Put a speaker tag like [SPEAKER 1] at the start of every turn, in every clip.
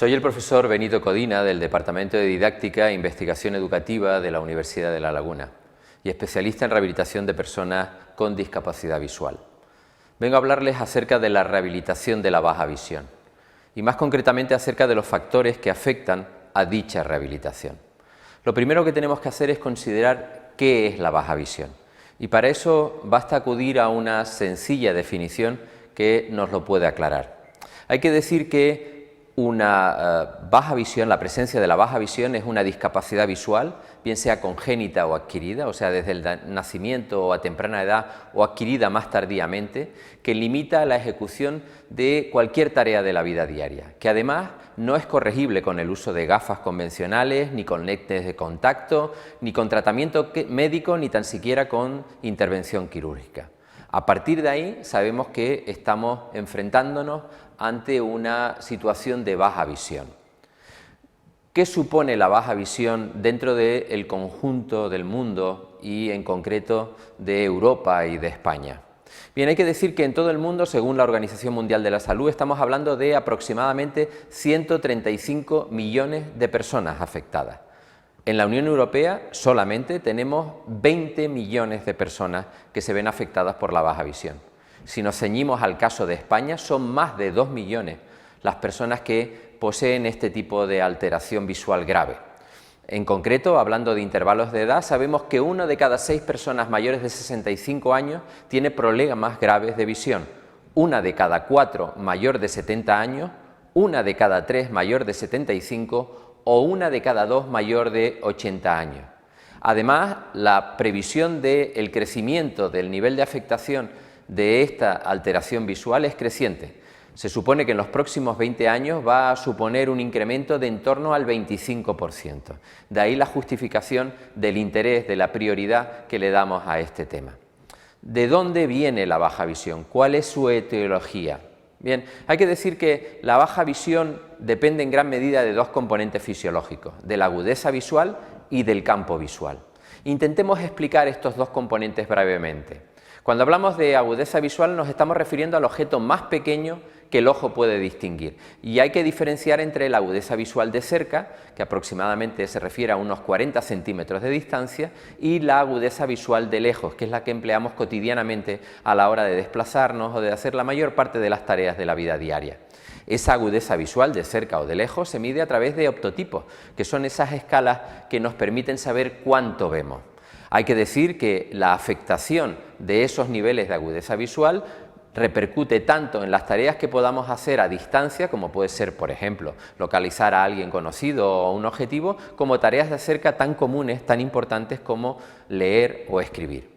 [SPEAKER 1] Soy el profesor Benito Codina del Departamento de Didáctica e Investigación Educativa de la Universidad de La Laguna y especialista en rehabilitación de personas con discapacidad visual. Vengo a hablarles acerca de la rehabilitación de la baja visión y más concretamente acerca de los factores que afectan a dicha rehabilitación. Lo primero que tenemos que hacer es considerar qué es la baja visión y para eso basta acudir a una sencilla definición que nos lo puede aclarar. Hay que decir que baja visión, la presencia de la baja visión es una discapacidad visual, bien sea congénita o adquirida, o sea, desde el nacimiento o a temprana edad o adquirida más tardíamente, que limita la ejecución de cualquier tarea de la vida diaria, que además no es corregible con el uso de gafas convencionales, ni con lentes de contacto, ni con tratamiento médico, ni tan siquiera con intervención quirúrgica. A partir de ahí sabemos que estamos enfrentándonos ante una situación de baja visión. ¿Qué supone la baja visión dentro del conjunto del mundo y en concreto de Europa y de España? Bien, hay que decir que en todo el mundo, según la Organización Mundial de la Salud, estamos hablando de aproximadamente 135 millones de personas afectadas. En la Unión Europea solamente tenemos 20 millones de personas que se ven afectadas por la baja visión. Si nos ceñimos al caso de España, son más de 2 millones las personas que poseen este tipo de alteración visual grave. En concreto, hablando de intervalos de edad, sabemos que 1 de cada 6 personas mayores de 65 años tiene problemas graves de visión, 1 de cada 4 mayor de 70 años, 1 de cada 3 mayor de 75 o 1 de cada 2 mayor de 80 años. Además, la previsión del crecimiento del nivel de afectación de esta alteración visual es creciente. Se supone que en los próximos 20 años va a suponer un incremento de en torno al 25%. De ahí la justificación del interés, de la prioridad que le damos a este tema. ¿De dónde viene la baja visión? ¿Cuál es su etiología? Bien, hay que decir que la baja visión depende en gran medida de dos componentes fisiológicos, de la agudeza visual y del campo visual. Intentemos explicar estos dos componentes brevemente. Cuando hablamos de agudeza visual nos estamos refiriendo al objeto más pequeño que el ojo puede distinguir y hay que diferenciar entre la agudeza visual de cerca, que aproximadamente se refiere a unos 40 centímetros de distancia, y la agudeza visual de lejos, que es la que empleamos cotidianamente a la hora de desplazarnos o de hacer la mayor parte de las tareas de la vida diaria. Esa agudeza visual de cerca o de lejos se mide a través de optotipos, que son esas escalas que nos permiten saber cuánto vemos. Hay que decir que la afectación de esos niveles de agudeza visual repercute tanto en las tareas que podamos hacer a distancia, como puede ser, por ejemplo, localizar a alguien conocido o un objetivo, como tareas de cerca tan comunes, tan importantes como leer o escribir.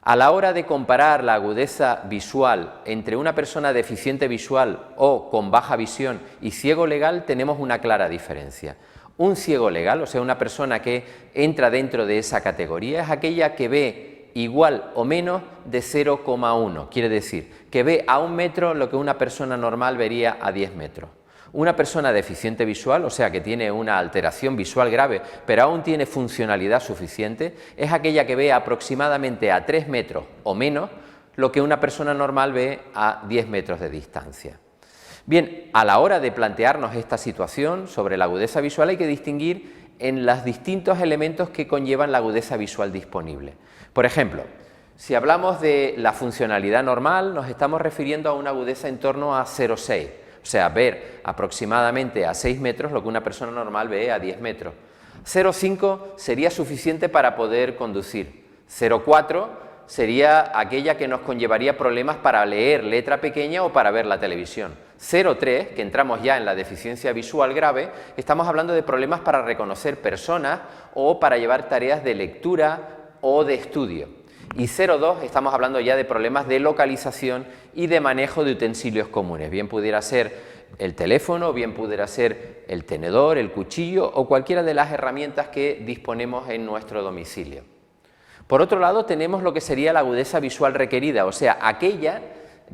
[SPEAKER 1] A la hora de comparar la agudeza visual entre una persona deficiente visual o con baja visión y ciego legal, tenemos una clara diferencia. Un ciego legal, o sea, una persona que entra dentro de esa categoría, es aquella que ve igual o menos de 0,1, quiere decir que ve a 1 metro lo que una persona normal vería a 10 metros. Una persona deficiente visual, o sea que tiene una alteración visual grave, pero aún tiene funcionalidad suficiente, es aquella que ve aproximadamente a 3 metros o menos lo que una persona normal ve a 10 metros de distancia. Bien, a la hora de plantearnos esta situación sobre la agudeza visual hay que distinguir en los distintos elementos que conllevan la agudeza visual disponible. Por ejemplo, si hablamos de la funcionalidad normal, nos estamos refiriendo a una agudeza en torno a 0,6, o sea, ver aproximadamente a 6 metros lo que una persona normal ve a 10 metros. 0,5 sería suficiente para poder conducir. 0,4 sería aquella que nos conllevaría problemas para leer letra pequeña o para ver la televisión. 0,3, que entramos ya en la deficiencia visual grave, estamos hablando de problemas para reconocer personas o para llevar tareas de lectura o de estudio. Y 0,2 estamos hablando ya de problemas de localización y de manejo de utensilios comunes, bien pudiera ser el teléfono, bien pudiera ser el tenedor, el cuchillo o cualquiera de las herramientas que disponemos en nuestro domicilio. Por otro lado, tenemos lo que sería la agudeza visual requerida, o sea, aquella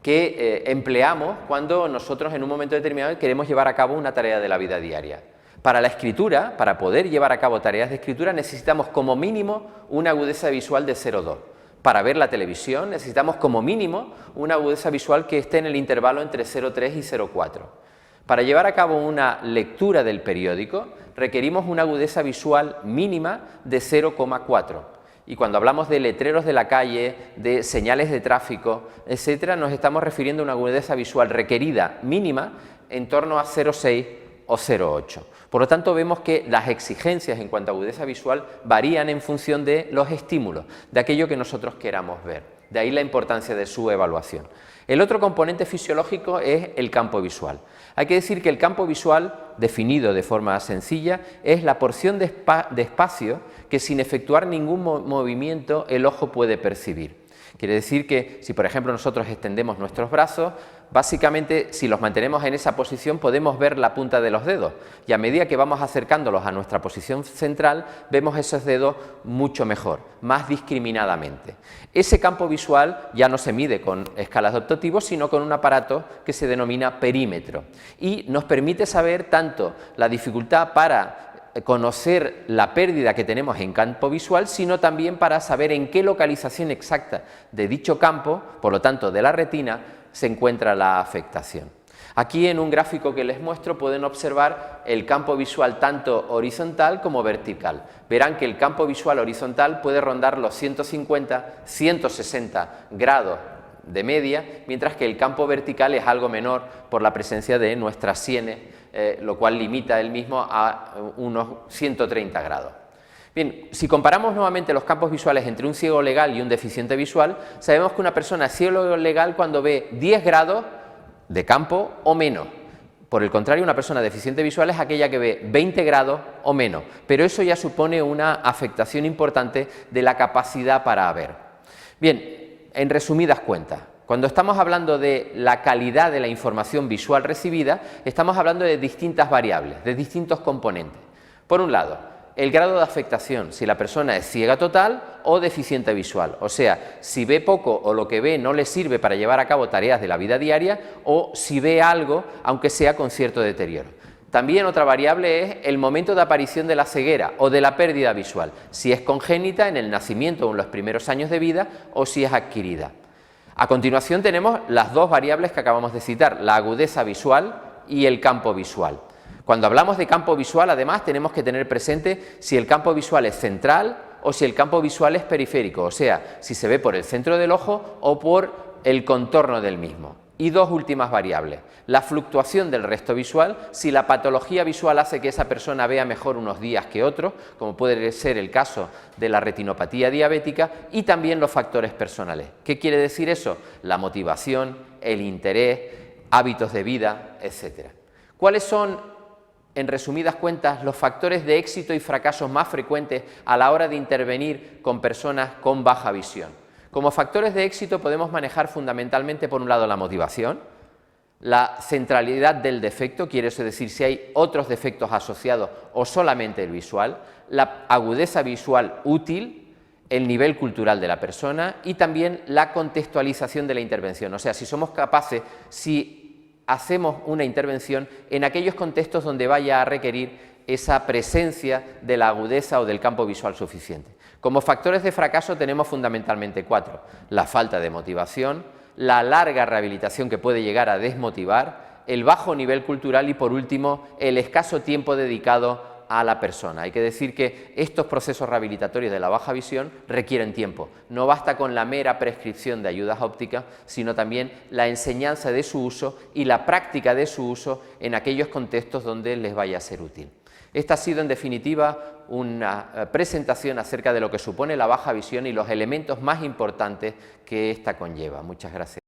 [SPEAKER 1] que empleamos cuando nosotros en un momento determinado queremos llevar a cabo una tarea de la vida diaria. Para la escritura, para poder llevar a cabo tareas de escritura, necesitamos como mínimo una agudeza visual de 0,2. Para ver la televisión necesitamos como mínimo una agudeza visual que esté en el intervalo entre 0,3 y 0,4. Para llevar a cabo una lectura del periódico requerimos una agudeza visual mínima de 0,4. Y cuando hablamos de letreros de la calle, de señales de tráfico, etcétera, nos estamos refiriendo a una agudeza visual requerida mínima en torno a 0,6 o 0,8. Por lo tanto, vemos que las exigencias en cuanto a agudeza visual varían en función de los estímulos, de aquello que nosotros queramos ver. De ahí la importancia de su evaluación. El otro componente fisiológico es el campo visual. Hay que decir que el campo visual, definido de forma sencilla, es la porción de espacio que sin efectuar ningún movimiento el ojo puede percibir. Quiere decir que si, por ejemplo, nosotros extendemos nuestros brazos, básicamente, si los mantenemos en esa posición, podemos ver la punta de los dedos y a medida que vamos acercándolos a nuestra posición central, vemos esos dedos mucho mejor, más discriminadamente. Ese campo visual ya no se mide con escalas de optativos, sino con un aparato que se denomina perímetro y nos permite saber tanto la dificultad para conocer la pérdida que tenemos en campo visual, sino también para saber en qué localización exacta de dicho campo, por lo tanto de la retina, se encuentra la afectación. Aquí en un gráfico que les muestro pueden observar el campo visual tanto horizontal como vertical. Verán que el campo visual horizontal puede rondar los 150-160 grados de media, mientras que el campo vertical es algo menor por la presencia de nuestras sienes, lo cual limita el mismo a unos 130 grados. Bien, si comparamos nuevamente los campos visuales entre un ciego legal y un deficiente visual, sabemos que una persona es ciego legal cuando ve 10 grados de campo o menos. Por el contrario, una persona deficiente visual es aquella que ve 20 grados o menos, pero eso ya supone una afectación importante de la capacidad para ver. Bien, en resumidas cuentas, cuando estamos hablando de la calidad de la información visual recibida, estamos hablando de distintas variables, de distintos componentes. Por un lado, el grado de afectación, si la persona es ciega total o deficiente visual, o sea, si ve poco o lo que ve no le sirve para llevar a cabo tareas de la vida diaria o si ve algo, aunque sea con cierto deterioro. También otra variable es el momento de aparición de la ceguera o de la pérdida visual, si es congénita en el nacimiento o en los primeros años de vida o si es adquirida. A continuación tenemos las dos variables que acabamos de citar, la agudeza visual y el campo visual. Cuando hablamos de campo visual, además, tenemos que tener presente si el campo visual es central o si el campo visual es periférico, o sea, si se ve por el centro del ojo o por el contorno del mismo. Y dos últimas variables, la fluctuación del resto visual, si la patología visual hace que esa persona vea mejor unos días que otros, como puede ser el caso de la retinopatía diabética, y también los factores personales. ¿Qué quiere decir eso? La motivación, el interés, hábitos de vida, etc. ¿Cuáles son, en resumidas cuentas, los factores de éxito y fracaso más frecuentes a la hora de intervenir con personas con baja visión? Como factores de éxito podemos manejar fundamentalmente, por un lado, la motivación, la centralidad del defecto, quiere decir si hay otros defectos asociados o solamente el visual, la agudeza visual útil, el nivel cultural de la persona y también la contextualización de la intervención, o sea, si somos capaces, si hacemos una intervención en aquellos contextos donde vaya a requerir esa presencia de la agudeza o del campo visual suficiente. Como factores de fracaso tenemos fundamentalmente 4, la falta de motivación, la larga rehabilitación que puede llegar a desmotivar, el bajo nivel cultural y por último el escaso tiempo dedicado a la persona. Hay que decir que estos procesos rehabilitatorios de la baja visión requieren tiempo. No basta con la mera prescripción de ayudas ópticas, sino también la enseñanza de su uso y la práctica de su uso en aquellos contextos donde les vaya a ser útil. Esta ha sido, en definitiva, una presentación acerca de lo que supone la baja visión y los elementos más importantes que ésta conlleva. Muchas gracias.